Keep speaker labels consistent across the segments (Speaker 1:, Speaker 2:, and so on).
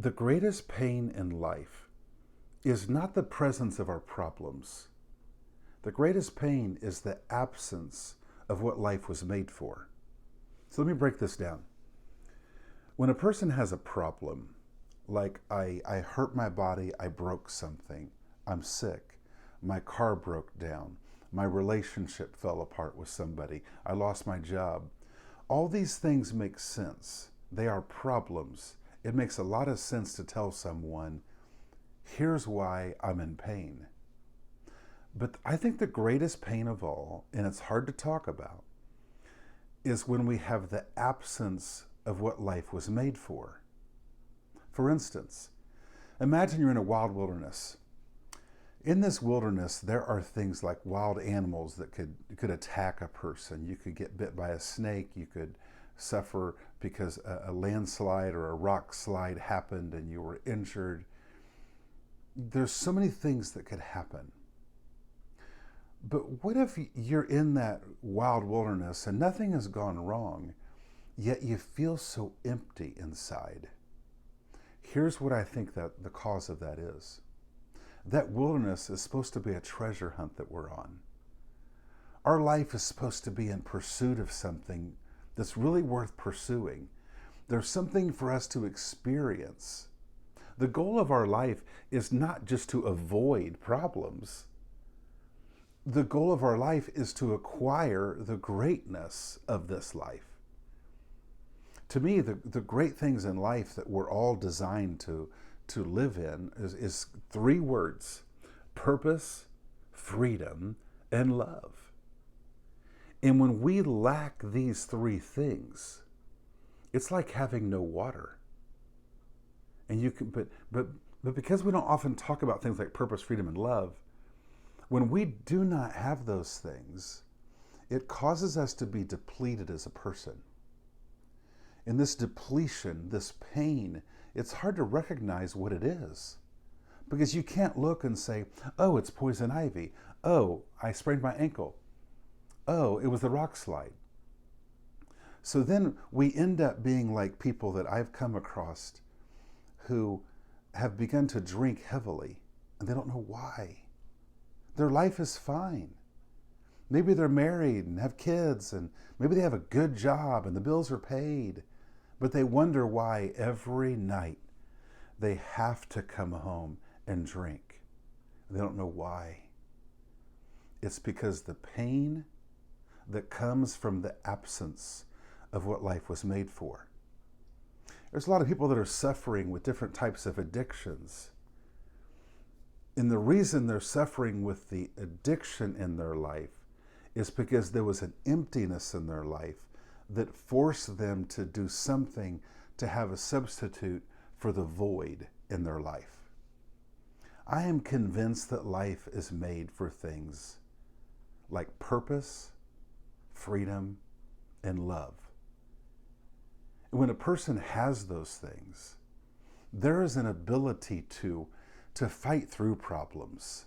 Speaker 1: The greatest pain in life is not the presence of our problems. The greatest pain is the absence of what life was made for. So let me break this down. When a person has a problem, like I hurt my body, I broke something, I'm sick, my car broke down, my relationship fell apart with somebody, I lost my job. All these things make sense. They are problems. It makes a lot of sense to tell someone, here's why I'm in pain. But I think the greatest pain of all, and it's hard to talk about, is when we have the absence of what life was made for. For instance, imagine you're in a wild wilderness. In this wilderness, there are things like wild animals that could attack a person. You could get bit by a snake. You could suffer because a landslide or a rock slide happened and you were injured. There's so many things that could happen. But what if you're in that wild wilderness and nothing has gone wrong, yet you feel so empty inside? Here's what I think that the cause of that is. That wilderness is supposed to be a treasure hunt that we're on. Our life is supposed to be in pursuit of something that's really worth pursuing. There's something for us to experience. The goal of our life is not just to avoid problems. The goal of our life is to acquire the greatness of this life. To me, the great things in life that we're all designed to live in is three words: purpose, freedom, and love. And when we lack these three things, it's like having no water. And you can, but because we don't often talk about things like purpose, freedom, and love, when we do not have those things, it causes us to be depleted as a person. And this depletion, this pain, it's hard to recognize what it is. Because you can't look and say, oh, it's poison ivy. Oh, I sprained my ankle. Oh, it was the rock slide. So then we end up being like people that I've come across who have begun to drink heavily, and they don't know why. Their life is fine. Maybe they're married and have kids, and maybe they have a good job and the bills are paid, but they wonder why every night they have to come home and drink. They don't know why. It's because the pain that comes from the absence of what life was made for. There's a lot of people that are suffering with different types of addictions. And the reason they're suffering with the addiction in their life is because there was an emptiness in their life that forced them to do something to have a substitute for the void in their life. I am convinced that life is made for things like purpose, freedom, and love. And when a person has those things, there is an ability to fight through problems.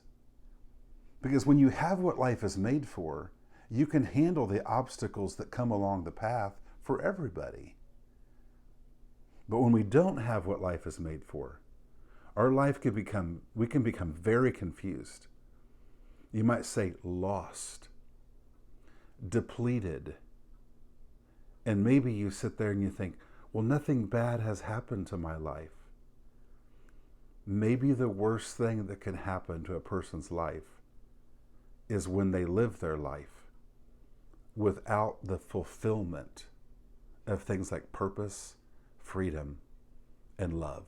Speaker 1: Because when you have what life is made for, you can handle the obstacles that come along the path for everybody. But when we don't have what life is made for, we can become very confused. You might say lost, depleted. And maybe you sit there and you think, well, nothing bad has happened to my life. Maybe the worst thing that can happen to a person's life is when they live their life without the fulfillment of things like purpose, freedom, and love.